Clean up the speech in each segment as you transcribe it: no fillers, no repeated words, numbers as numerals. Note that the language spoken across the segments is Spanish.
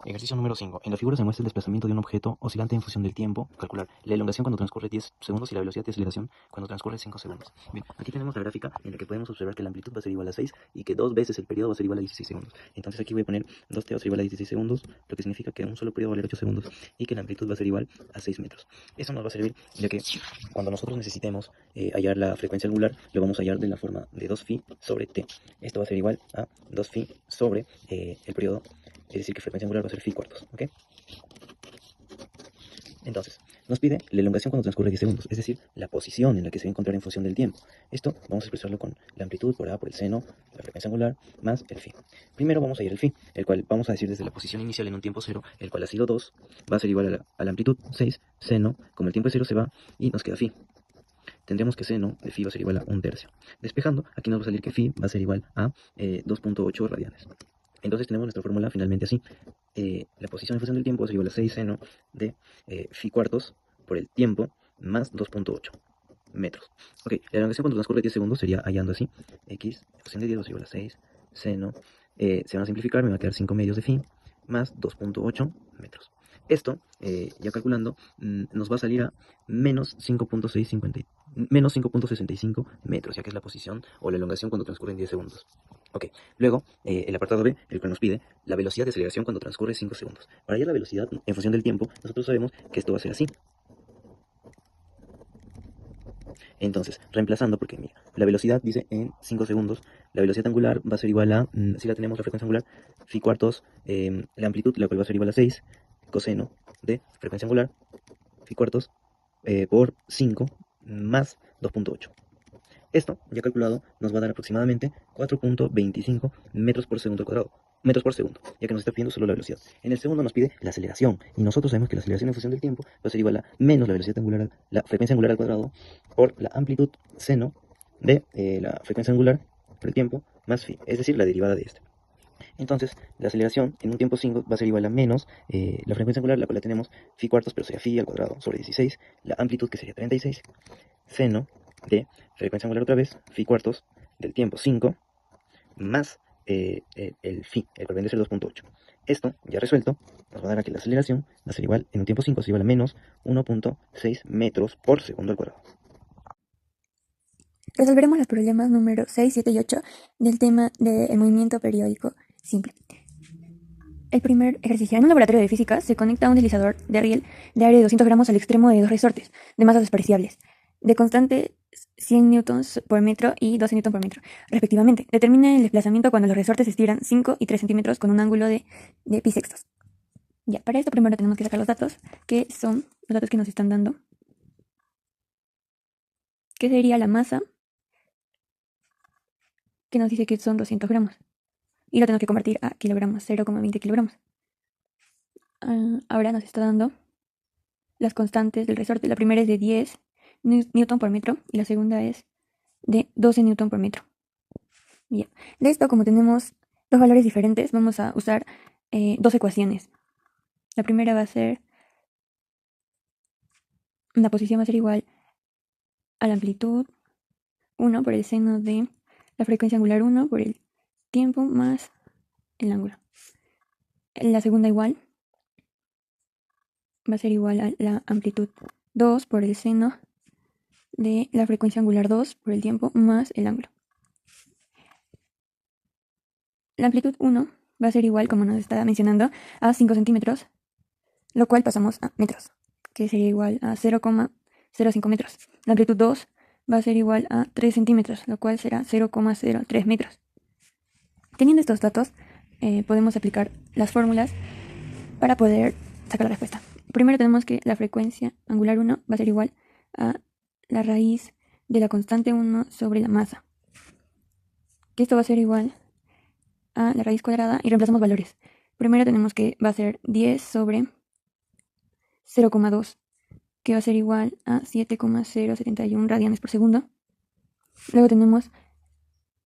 Ejercicio número 5. En la figura se muestra el desplazamiento de un objeto oscilante en función del tiempo. Calcular la elongación cuando transcurre 10 segundos y la velocidad de aceleración cuando transcurre 5 segundos. Bien, aquí tenemos la gráfica en la que podemos observar que la amplitud va a ser igual a 6 y que dos veces el periodo va a ser igual a 16 segundos. Entonces aquí voy a poner 2t va a ser igual a 16 segundos, lo que significa que un solo periodo va a valer 8 segundos y que la amplitud va a ser igual a 6 metros. Eso nos va a servir ya que cuando nosotros necesitemos hallar la frecuencia angular, lo vamos a hallar de la forma de 2phi sobre t. Esto va a ser igual a 2phi sobre el periodo, es decir, que frecuencia angular va a ser phi cuartos, ¿ok? Entonces, nos pide la elongación cuando transcurre 10 segundos, es decir, la posición en la que se va a encontrar en función del tiempo. Esto vamos a expresarlo con la amplitud por A por el seno, la frecuencia angular, más el phi. Primero vamos a ir al phi, el cual vamos a decir desde la posición inicial en un tiempo cero, el cual ha sido 2, va a ser igual a la amplitud 6, seno, como el tiempo es 0 se va, y nos queda phi. Tendremos que seno de phi va a ser igual a 1/3. Despejando, aquí nos va a salir que phi va a ser igual a 2.8 radianes. Entonces tenemos nuestra fórmula finalmente así. La posición en función del tiempo es igual a 6 seno de phi cuartos por el tiempo más 2.8 metros. Ok, la elongación cuando transcurre 10 segundos sería hallando así. X, cociente de 10 va a ser igual a 6 seno. Se van a simplificar, me va a quedar 5 medios de phi más 2.8 metros. Esto, ya calculando, nos va a salir a menos 5.650, menos 5.65 metros, ya que es la posición o la elongación cuando transcurren 10 segundos. Ok, luego el apartado B, el cual nos pide la velocidad de aceleración cuando transcurre 5 segundos. Para hallar la velocidad en función del tiempo, nosotros sabemos que esto va a ser así. Entonces, reemplazando, porque mira, la velocidad dice en 5 segundos, la velocidad angular va a ser igual a, si la tenemos la frecuencia angular, phi cuartos, la amplitud, la cual va a ser igual a 6, coseno de frecuencia angular, phi cuartos, por 5 más 2.8. Esto, ya calculado, nos va a dar aproximadamente 4.25 metros por segundo al cuadrado. Metros por segundo, ya que nos está pidiendo solo la velocidad. En el segundo nos pide la aceleración, y nosotros sabemos que la aceleración en función del tiempo va a ser igual a menos la velocidad angular, la frecuencia angular al cuadrado, por la amplitud seno de la frecuencia angular por el tiempo más phi, es decir, la derivada de este. Entonces, la aceleración en un tiempo 5 va a ser igual a menos la frecuencia angular, la cual la tenemos phi cuartos, pero sería phi al cuadrado sobre 16, la amplitud que sería 36, seno de frecuencia angular otra vez, phi cuartos del tiempo 5, más el phi, el cual viene a ser 2.8. Esto, ya resuelto, nos va a dar a que la aceleración va a ser igual, en un tiempo 5, va a ser igual a menos 1.6 metros por segundo al cuadrado. Resolveremos los problemas número 6, 7 y 8 del tema del movimiento periódico simple. El primer ejercicio. En un laboratorio de física se conecta un deslizador de riel de área de 200 gramos al extremo de dos resortes de masas despreciables, de constante 100 newtons por metro y 12 newtons por metro, respectivamente. Determina el desplazamiento cuando los resortes se estiran 5 y 3 centímetros con un ángulo de pi sextos. Ya, para esto primero tenemos que sacar los datos, que son los datos que nos están dando, que sería la masa, que nos dice que son 200 gramos. Y lo tengo que convertir a kilogramos, 0,20 kilogramos. Ahora nos está dando las constantes del resorte. La primera es de 10 newton por metro y la segunda es de 12 newton por metro. Bien. De esto, como tenemos dos valores diferentes, vamos a usar dos ecuaciones. La primera va a ser, la posición va a ser igual a la amplitud 1 por el seno de la frecuencia angular 1 por el tiempo más el ángulo. La segunda igual va a ser igual a la amplitud 2 por el seno de la frecuencia angular 2 por el tiempo más el ángulo. La amplitud 1 va a ser igual, como nos está mencionando, a 5 centímetros, lo cual pasamos a metros, que sería igual a 0,05 metros. La amplitud 2 va a ser igual a 3 centímetros, lo cual será 0,03 metros. Teniendo estos datos, podemos aplicar las fórmulas para poder sacar la respuesta. Primero tenemos que la frecuencia angular 1 va a ser igual a la raíz de la constante 1 sobre la masa, que esto va a ser igual a la raíz cuadrada y reemplazamos valores. Primero tenemos que va a ser 10 sobre 0,2, que va a ser igual a 7,071 radianes por segundo. Luego tenemos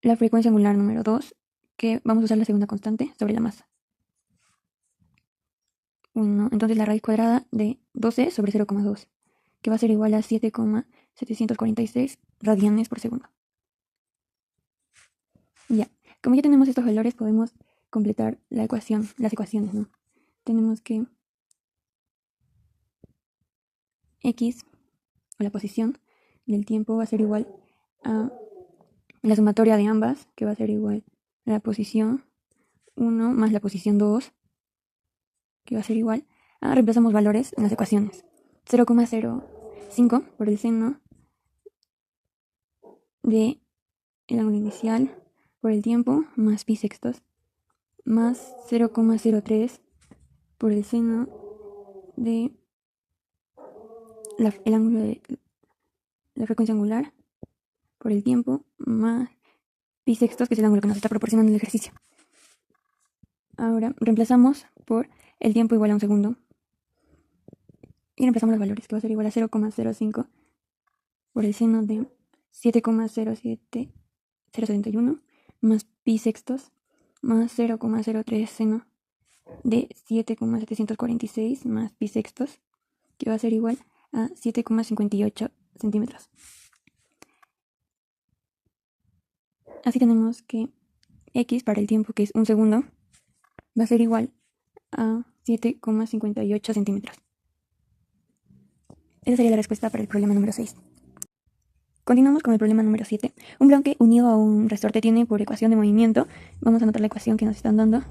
la frecuencia angular número 2, que vamos a usar la segunda constante sobre la masa. 1. Entonces la raíz cuadrada de 12 sobre 0,2, que va a ser igual a 7,746 radianes por segundo. Ya, como ya tenemos estos valores, podemos completar las ecuaciones, ¿no? tenemos que x, o la posición del tiempo, va a ser igual a la sumatoria de ambas, que va a ser igual a la posición 1 más la posición 2, que va a ser igual a, reemplazamos valores en las ecuaciones, 0,05 por el seno de el ángulo inicial por el tiempo más pi sextos, más 0,03 por el seno de el ángulo de la frecuencia angular por el tiempo más pi sextos, que es el ángulo que nos está proporcionando el ejercicio. Ahora reemplazamos por el tiempo igual a un segundo y reemplazamos los valores, que va a ser igual a 0,05 por el seno de 7,071 más pi sextos más 0,03 seno de 7,746 más pi sextos, que va a ser igual a 7,58 centímetros. Así tenemos que x para el tiempo, que es un segundo, va a ser igual a 7,58 centímetros. Esa sería la respuesta para el problema número 6. Continuamos con el problema número 7. Un bloque unido a un resorte tiene por ecuación de movimiento, vamos a anotar la ecuación que nos están dando,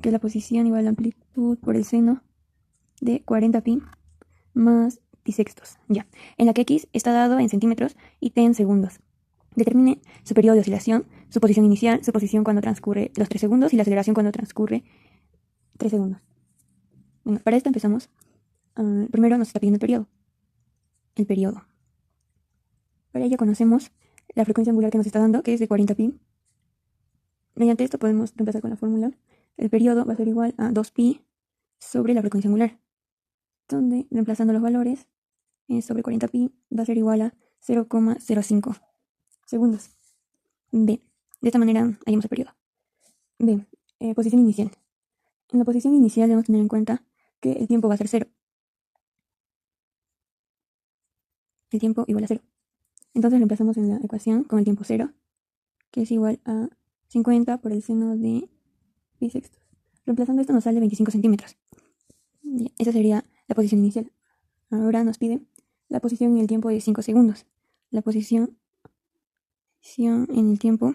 que es la posición igual a la amplitud por el seno de 40 pi más pi sextos, ya, en la que x está dado en centímetros y t en segundos. Determine su periodo de oscilación, su posición inicial, su posición cuando transcurre los 3 segundos y la aceleración cuando transcurre 3 segundos. Bueno, para esto empezamos. Primero nos está pidiendo el periodo. Para ello conocemos la frecuencia angular que nos está dando, que es de 40 pi. Mediante esto podemos reemplazar con la fórmula. El periodo va a ser igual a 2 pi sobre la frecuencia angular, donde reemplazando los valores sobre 40 pi va a ser igual a 0,05 segundos. B. De esta manera hallamos el periodo. B. Posición inicial. En la posición inicial debemos tener en cuenta que el tiempo va a ser 0. El tiempo igual a 0. Entonces reemplazamos en la ecuación con el tiempo 0, que es igual a 50 por el seno de pi sextos. Reemplazando esto nos sale 25 centímetros. Bien, esa sería la posición inicial. Ahora nos pide la posición en el tiempo de 5 segundos. La posición en el tiempo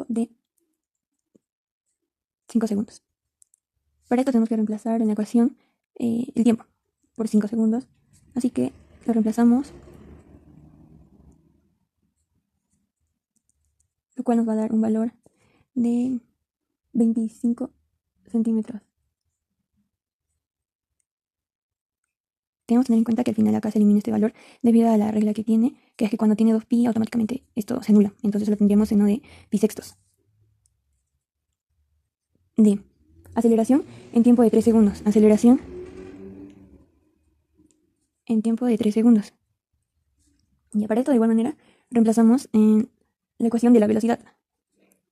de 5 segundos. Para esto tenemos que reemplazar en la ecuación el tiempo por 5 segundos. Así que lo reemplazamos, lo cual nos va a dar un valor de 25 centímetros. Tenemos que tener en cuenta que al final acá se elimina este valor debido a la regla que tiene, que es que cuando tiene 2pi automáticamente esto se anula. Entonces lo tendríamos seno de pi sextos. D. Aceleración en tiempo de 3 segundos. Aceleración en tiempo de 3 segundos. Y para esto de igual manera reemplazamos en la ecuación de la velocidad,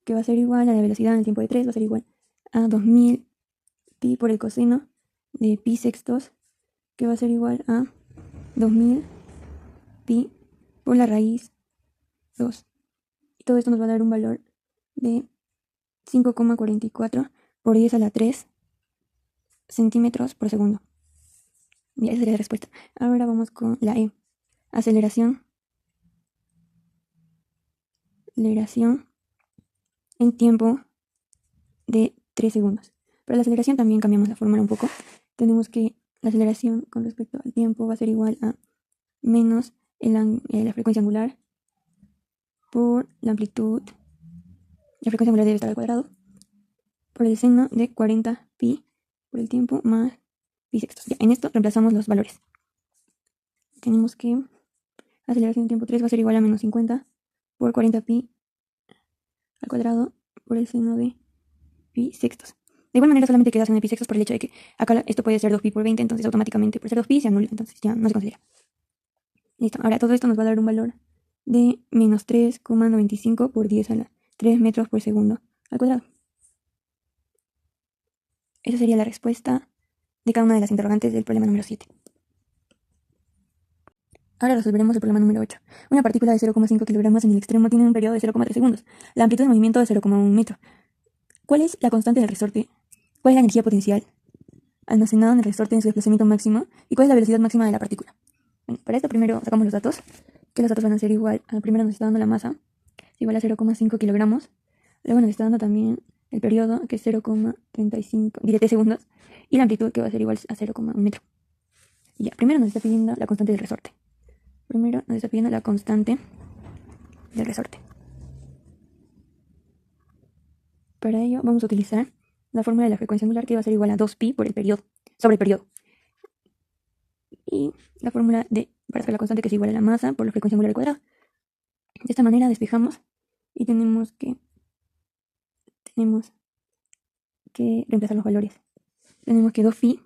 que va a ser igual a la velocidad en el tiempo de 3, va a ser igual a 2000 pi por el coseno de pi sextos, que va a ser igual a 2000 pi por la raíz 2. Y todo esto nos va a dar un valor de 5,44 por 10 a la 3 centímetros por segundo. Y esa sería la respuesta. Ahora vamos con la E. Aceleración en tiempo de 3 segundos. Para la aceleración también cambiamos la fórmula un poco. Tenemos que la aceleración con respecto al tiempo va a ser igual a menos la frecuencia angular por la amplitud. La frecuencia angular debe estar al cuadrado por el seno de 40 pi por el tiempo más pi sextos. Ya, en esto reemplazamos los valores. Tenemos que aceleración en tiempo 3 va a ser igual a menos 50 por 40 pi al cuadrado por el seno de pi sextos. De igual manera solamente queda seno de pi sextos por el hecho de que acá esto puede ser 2pi por 20, entonces automáticamente por ser 2pi se anula, entonces ya no se considera. Listo, ahora todo esto nos va a dar un valor de menos 3,95 por 10 a la 3 metros por segundo al cuadrado. Esa sería la respuesta de cada una de las interrogantes del problema número 7. Ahora resolveremos el problema número 8. Una partícula de 0,5 kilogramos en el extremo tiene un periodo de 0,3 segundos. La amplitud de movimiento de 0,1 metro. ¿Cuál es la constante del resorte ¿Cuál es la energía potencial almacenada en el resorte en su desplazamiento máximo? ¿Y cuál es la velocidad máxima de la partícula? Bueno, para esto primero sacamos los datos, que los datos van a ser igual, primero nos está dando la masa, es igual a 0,5 kilogramos, luego nos está dando también el periodo, que es 0,35, diré segundos, y la amplitud, que va a ser igual a 0,1 metro. Y ya, primero nos está pidiendo la constante del resorte. Primero nos está pidiendo la constante del resorte. Para ello vamos a utilizar la fórmula de la frecuencia angular, que va a ser igual a 2pi por el periodo, sobre el periodo. Y la fórmula para sacar la constante, que es igual a la masa por la frecuencia angular al cuadrado. De esta manera despejamos y tenemos que reemplazar los valores. Tenemos que 2pi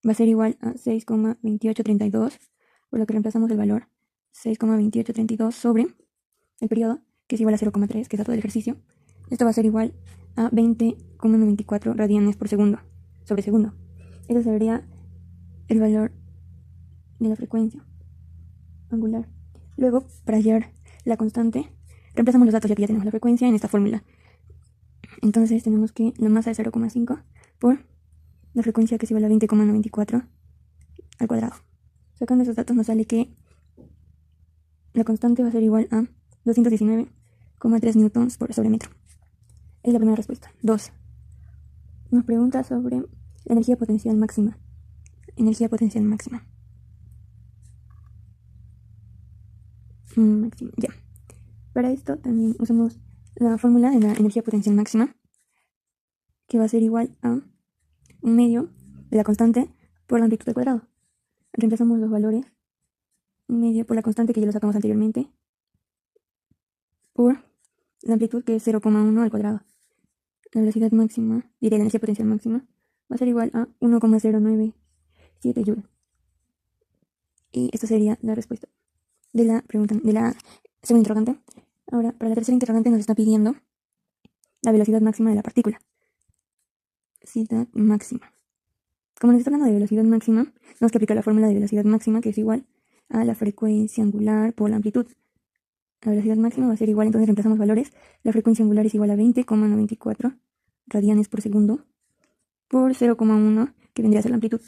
va a ser igual a 6,2832, por lo que reemplazamos el valor 6,2832 sobre el periodo, que es igual a 0,3, que es dato del ejercicio. Esto va a ser igual a 20,94 radianes por segundo sobre segundo. Eso sería el valor de la frecuencia angular. Luego, para hallar la constante, reemplazamos los datos ya que ya tenemos la frecuencia en esta fórmula. Entonces tenemos que la masa es 0,5 por la frecuencia, que es igual a 20,94 al cuadrado. Sacando esos datos nos sale que la constante va a ser igual a 219,3 newtons sobre metro. Es la primera respuesta. 2. Nos pregunta sobre la energía potencial máxima. Energía potencial máxima. Ya. Para esto también usamos la fórmula de la energía potencial máxima, que va a ser igual a un medio de la constante por la amplitud al cuadrado. Reemplazamos los valores, un medio por la constante, que ya lo sacamos anteriormente, por la amplitud, que es 0,1 al cuadrado. La velocidad máxima, la energía potencial máxima, va a ser igual a 1,097 joules. Y esta sería la respuesta de la pregunta, de la segunda interrogante. Ahora, para la tercera interrogante nos está pidiendo la velocidad máxima de la partícula. Velocidad máxima. Como nos está hablando de velocidad máxima, tenemos que aplicar la fórmula de velocidad máxima, que es igual a la frecuencia angular por la amplitud. La velocidad máxima va a ser igual, entonces reemplazamos valores. La frecuencia angular es igual a 20,94 radianes por segundo por 0,1, que vendría a ser la amplitud.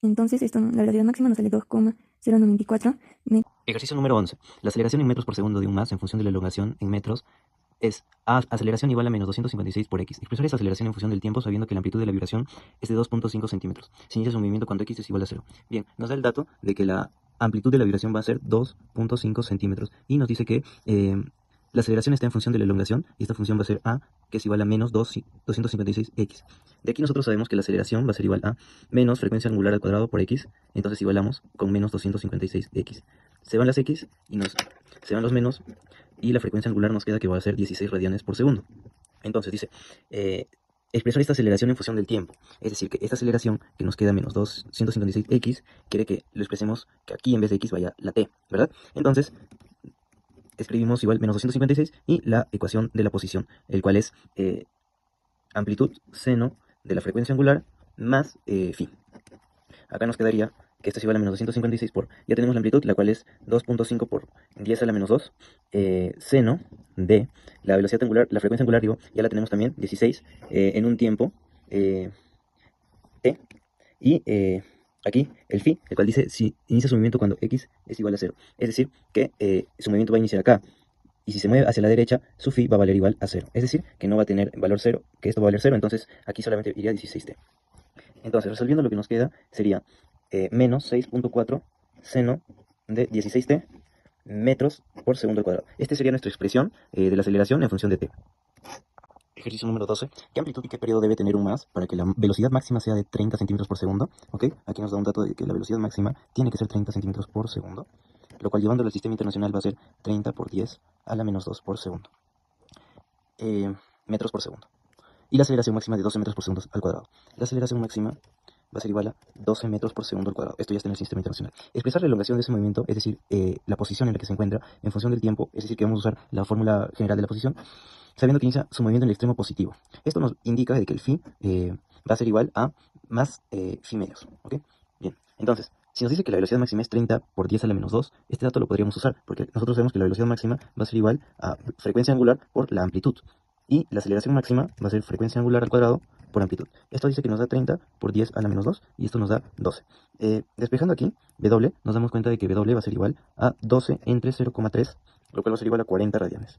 Entonces la velocidad máxima nos sale 2,094 metros. Ejercicio número 11. La aceleración en metros por segundo de un mas en función de la elongación en metros es aceleración igual a menos 256 por x. Expresar esa aceleración en función del tiempo sabiendo que la amplitud de la vibración es de 2,5 centímetros. Se inicia su movimiento cuando x es igual a 0. Bien, nos da el dato de que la amplitud de la vibración va a ser 2,5 centímetros y nos dice que la aceleración está en función de la elongación y esta función va a ser a, que es igual a menos 256x. De aquí nosotros sabemos que la aceleración va a ser igual a menos frecuencia angular al cuadrado por x, entonces igualamos con menos 256x. Se van las x y se van los menos y la frecuencia angular nos queda que va a ser 16 radianes por segundo. Entonces dice, expresar esta aceleración en función del tiempo. Es decir, que esta aceleración que nos queda menos 256x quiere que lo expresemos que aquí en vez de x vaya la t, ¿verdad? Entonces escribimos igual menos 256 y la ecuación de la posición, el cual es amplitud seno de la frecuencia angular más phi. Acá nos quedaría que esto es igual a menos 256 por, ya tenemos la amplitud, la cual es 2,5 por 10 a la menos 2, seno de la velocidad angular, la frecuencia angular, digo, ya la tenemos también, 16, en un tiempo t, y aquí el phi, el cual dice si inicia su movimiento cuando x es igual a 0, es decir, que su movimiento va a iniciar acá, y si se mueve hacia la derecha, su phi va a valer igual a 0, es decir, que no va a tener valor 0, que esto va a valer 0, entonces aquí solamente iría 16t. Entonces, resolviendo lo que nos queda sería menos 6,4 seno de 16t metros por segundo al cuadrado. Esta sería nuestra expresión de la aceleración en función de t. Ejercicio número 12. ¿Qué amplitud y qué periodo debe tener un mas para que la velocidad máxima sea de 30 centímetros por segundo? ¿Ok? Aquí nos da un dato de que la velocidad máxima tiene que ser 30 centímetros por segundo, lo cual llevándolo al sistema internacional va a ser 30 por 10 a la menos 2 por segundo. Metros por segundo. Y la aceleración máxima de 12 metros por segundo al cuadrado. La aceleración máxima va a ser igual a 12 metros por segundo al cuadrado. Esto ya está en el sistema internacional. Expresar la elongación de ese movimiento, es decir, la posición en la que se encuentra en función del tiempo, es decir, que vamos a usar la fórmula general de la posición, sabiendo que inicia su movimiento en el extremo positivo. Esto nos indica de que el phi va a ser igual a más phi medios. ¿Ok? Bien, entonces, si nos dice que la velocidad máxima es 30 por 10 a la menos 2, este dato lo podríamos usar, porque nosotros sabemos que la velocidad máxima va a ser igual a frecuencia angular por la amplitud. Y la aceleración máxima va a ser frecuencia angular al cuadrado por amplitud. Esto dice que nos da 30 por 10 a la menos 2 y esto nos da 12. Despejando aquí, W, nos damos cuenta de que W va a ser igual a 12 entre 0,3, lo cual va a ser igual a 40 radianes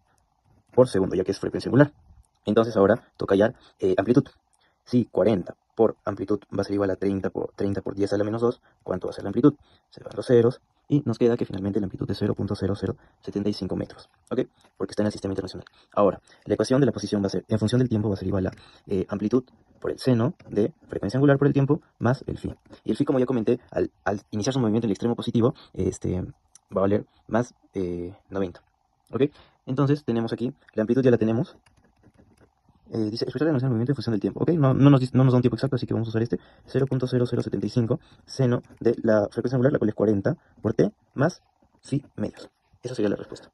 por segundo, ya que es frecuencia angular. Entonces ahora toca hallar amplitud. Si 40 por amplitud va a ser igual a 30 por 10 a la menos 2, ¿cuánto va a ser la amplitud? Se van los ceros y nos queda que finalmente la amplitud es 0.0075 metros, ¿ok? Porque está en el sistema internacional. Ahora, la ecuación de la posición va a ser, en función del tiempo, va a ser igual a amplitud por el seno de frecuencia angular por el tiempo más el phi. Y el phi, como ya comenté, al iniciar su movimiento en el extremo positivo, va a valer más 90, ¿ok? Entonces tenemos aquí, la amplitud ya la tenemos. Dice expresar la velocidad del movimiento en función del tiempo. Ok, no nos da un tiempo exacto, así que vamos a usar este 0.0075 seno de la frecuencia angular, la cual es 40 por t más phi medios. Esa sería la respuesta.